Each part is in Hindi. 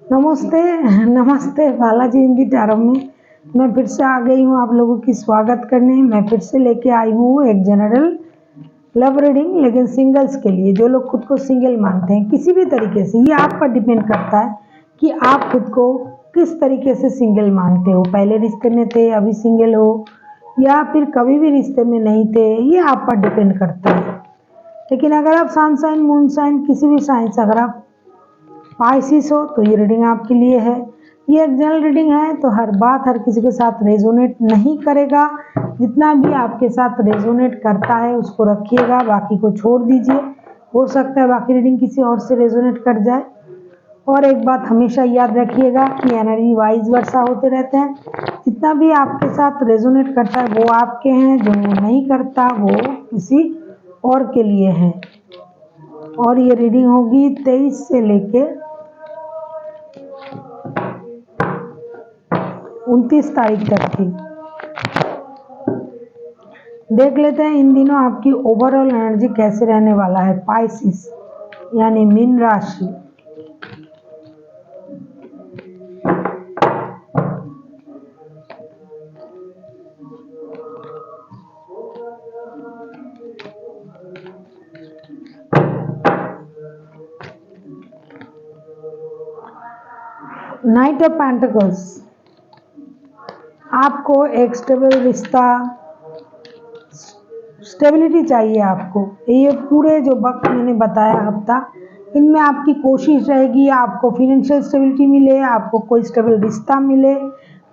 नमस्ते। नमस्ते बालाजी हिंदी टैरो में मैं फिर से आ गई हूँ आप लोगों की स्वागत करने। मैं फिर से लेके आई हूँ एक जनरल लव रीडिंग, लेकिन सिंगल्स के लिए, जो लोग खुद को सिंगल मानते हैं किसी भी तरीके से। ये आप पर डिपेंड करता है कि आप खुद को किस तरीके से सिंगल मानते हो। पहले रिश्ते में थे, अभी सिंगल हो, या फिर कभी भी रिश्ते में नहीं थे, ये आप पर डिपेंड करता है। लेकिन अगर आप सन साइन, मून साइन, किसी भी साइन से अगर आप पाइसिस हो तो ये रीडिंग आपके लिए है। ये एक जनरल रीडिंग है, तो हर बात हर किसी के साथ रेजोनेट नहीं करेगा। जितना भी आपके साथ रेजोनेट करता है उसको रखिएगा, बाकी को छोड़ दीजिए। हो सकता है बाकी रीडिंग किसी और से रेजोनेट कर जाए। और एक बात हमेशा याद रखिएगा कि एनर्जी वाइज वर्षा होते रहते हैं। जितना भी आपके साथ रेजोनेट करता है वो आपके हैं, जो नहीं करता वो किसी और के लिए है। और ये रीडिंग होगी 23 से लेके 29 तारीख तक की। देख लेते हैं इन दिनों आपकी ओवरऑल एनर्जी कैसे रहने वाला है। पाइसिस यानी मीन राशि, नाइट ऑफ पेंटिकल्स। आपको एक स्टेबल रिश्ता, स्टेबिलिटी चाहिए आपको। ये पूरे जो वक्त मैंने बताया हफ्ता, इनमें आपकी कोशिश रहेगी आपको फिनेंशियल स्टेबिलिटी मिले, आपको कोई स्टेबल रिश्ता मिले,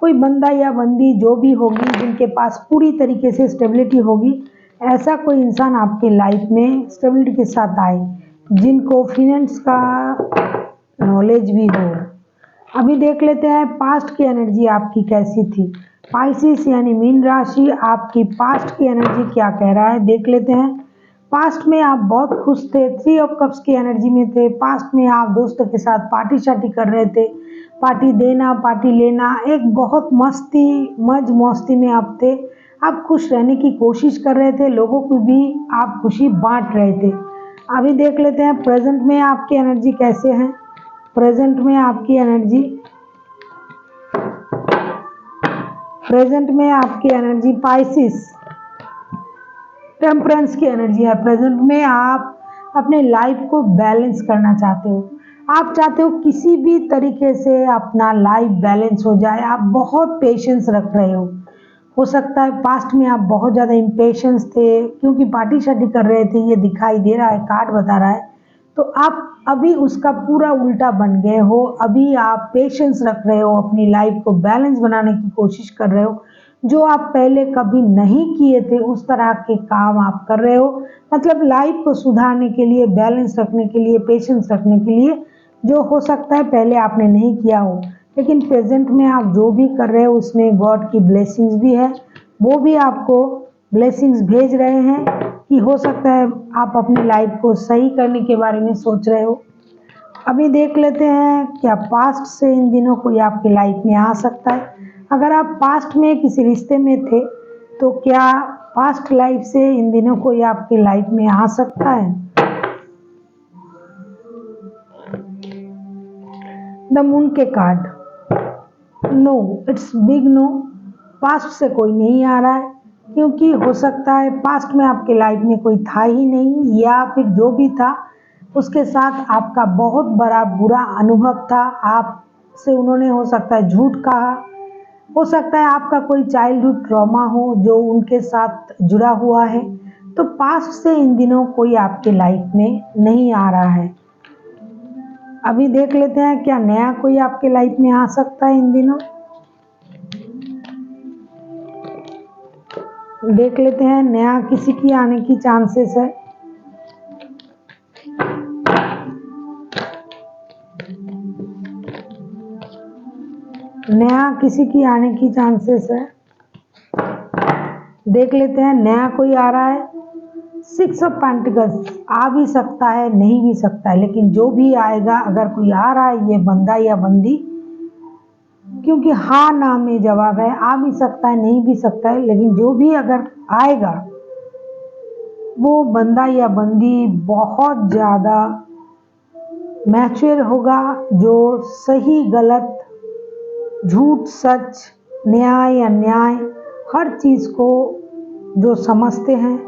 कोई बंदा या बंदी जो भी होगी जिनके पास पूरी तरीके से स्टेबिलिटी होगी। ऐसा कोई इंसान आपके लाइफ में स्टेबिलिटी के साथ आए, जिनको फिनेंस का नॉलेज भी हो। अभी देख लेते हैं पास्ट की एनर्जी आपकी कैसी थी। पाइसिस यानी मीन राशि, आपकी पास्ट की एनर्जी क्या कह रहा है देख लेते हैं। पास्ट में आप बहुत खुश थे, 3 ऑफ कप्स की एनर्जी में थे। पास्ट में आप दोस्तों के साथ पार्टी शार्टी कर रहे थे, पार्टी देना पार्टी लेना, एक बहुत मस्ती मौज मस्ती में आप थे। आप खुश रहने की कोशिश कर रहे थे, लोगों को भी आप खुशी बांट रहे थे। अभी देख लेते हैं प्रेजेंट में आपकी एनर्जी कैसे है। प्रेजेंट में आपकी एनर्जी, प्रेजेंट में आपकी एनर्जी पाइसिस टेम्परेंस की एनर्जी है। प्रेजेंट में आप अपने लाइफ को बैलेंस करना चाहते हो। आप चाहते हो किसी भी तरीके से अपना लाइफ बैलेंस हो जाए। आप बहुत पेशेंस रख रहे हो सकता है पास्ट में आप बहुत ज़्यादा इम्पेशेंस थे, क्योंकि पार्टी शार्टी कर रहे थे, ये दिखाई दे रहा है, कार्ड बता रहा है। तो आप अभी उसका पूरा उल्टा बन गए हो। अभी आप पेशेंस रख रहे हो, अपनी लाइफ को बैलेंस बनाने की कोशिश कर रहे हो। जो आप पहले कभी नहीं किए थे उस तरह के काम आप कर रहे हो। मतलब लाइफ को सुधारने के लिए, बैलेंस रखने के लिए, पेशेंस रखने के लिए, जो हो सकता है पहले आपने नहीं किया हो, लेकिन प्रेजेंट में आप जो भी कर रहे हो उसमें गॉड की ब्लेसिंग्स भी है। वो भी आपको ब्लेसिंग्स भेज रहे हैं कि हो सकता है आप अपनी लाइफ को सही करने के बारे में सोच रहे हो। अभी देख लेते हैं क्या पास्ट से इन दिनों कोई आपकी लाइफ में आ सकता है। अगर आप पास्ट में किसी रिश्ते में थे तो क्या पास्ट लाइफ से इन दिनों कोई आपकी लाइफ में आ सकता है। द मून के card, no, it's big no. Past से कोई नहीं आ रहा है, क्योंकि हो सकता है पास्ट में आपके लाइफ में कोई था ही नहीं, या फिर जो भी था उसके साथ आपका बहुत बड़ा बुरा अनुभव था। आपसे उन्होंने हो सकता है झूठ कहा, हो सकता है आपका कोई चाइल्डहुड ट्रॉमा हो जो उनके साथ जुड़ा हुआ है। तो पास्ट से इन दिनों कोई आपके लाइफ में नहीं आ रहा है। अभी देख लेते हैं क्या नया कोई आपके लाइफ में आ सकता है इन दिनों। देख लेते हैं नया किसी की आने की चांसेस है। नया किसी की आने की चांसेस है। देख लेते हैं नया कोई आ रहा है। 6 ऑफ पेंटिकल्स, आ भी सकता है नहीं भी सकता है, लेकिन जो भी आएगा, अगर कोई आ रहा है ये बंदा या बंदी, क्योंकि हाँ ना में जवाब है, आ भी सकता है नहीं भी सकता है, लेकिन जो भी अगर आएगा वो बंदा या बंदी बहुत ज़्यादा मैच्योर होगा, जो सही गलत, झूठ सच, न्याय अन्याय हर चीज़ को जो समझते हैं,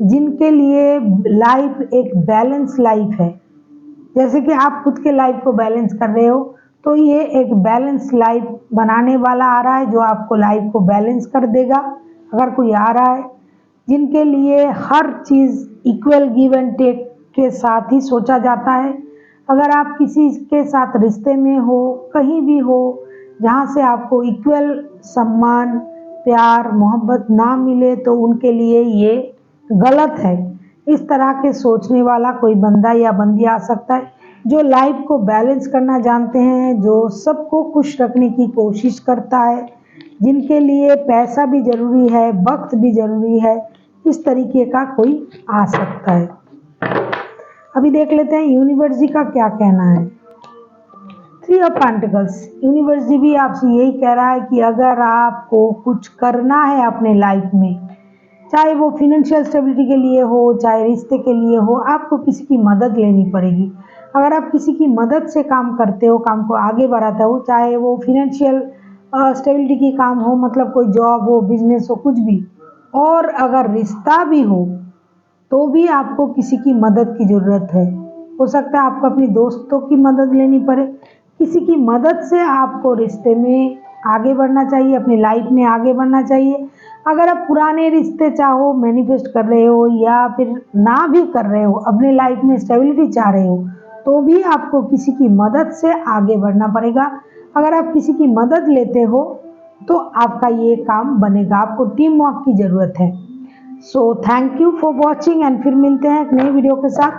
जिनके लिए लाइफ एक बैलेंस लाइफ है। जैसे कि आप खुद के लाइफ को बैलेंस कर रहे हो, तो ये एक बैलेंस लाइफ बनाने वाला आ रहा है जो आपको लाइफ को बैलेंस कर देगा। अगर कोई आ रहा है जिनके लिए हर चीज़ इक्वल गिव एंड टेक के साथ ही सोचा जाता है, अगर आप किसी के साथ रिश्ते में हो, कहीं भी हो, जहाँ से आपको इक्वल सम्मान, प्यार, मोहब्बत ना मिले, तो उनके लिए ये गलत है। इस तरह के सोचने वाला कोई बंदा या बंदी आ सकता है जो लाइफ को बैलेंस करना जानते हैं, जो सबको खुश रखने की कोशिश करता है, जिनके लिए पैसा भी ज़रूरी है, वक्त भी ज़रूरी है। इस तरीके का कोई आ सकता है। अभी देख लेते हैं यूनिवर्स जी का क्या कहना है। 3 ऑफ पेंटिकल्स, यूनिवर्स जी भी आपसे यही कह रहा है कि अगर आपको कुछ करना है अपने लाइफ में, चाहे वो फिनेंशियल स्टेबिलिटी के लिए हो, चाहे रिश्ते के लिए हो, आपको किसी की मदद लेनी पड़ेगी। अगर आप किसी की मदद से काम करते हो, काम को आगे बढ़ाते हो, चाहे वो फिनेंशियल स्टेबिलिटी की काम हो, मतलब कोई जॉब हो, बिजनेस हो, कुछ भी, और अगर रिश्ता भी हो, तो भी आपको किसी की मदद की ज़रूरत है। हो सकता है आपको अपनी दोस्तों की मदद लेनी पड़े, किसी की मदद से आपको रिश्ते में आगे बढ़ना चाहिए, अपनी लाइफ में आगे बढ़ना चाहिए। अगर आप पुराने रिश्ते चाहो मैनिफेस्ट कर रहे हो, या फिर ना भी कर रहे हो, अपने लाइफ में स्टेबिलिटी चाह रहे हो, तो भी आपको किसी की मदद से आगे बढ़ना पड़ेगा। अगर आप किसी की मदद लेते हो तो आपका ये काम बनेगा। आपको टीम वर्क की ज़रूरत है। So thank you for watching, and फिर मिलते हैं एक नई वीडियो के साथ।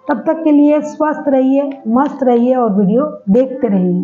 तब तक के लिए स्वस्थ रहिए, मस्त रहिए और वीडियो देखते रहिए।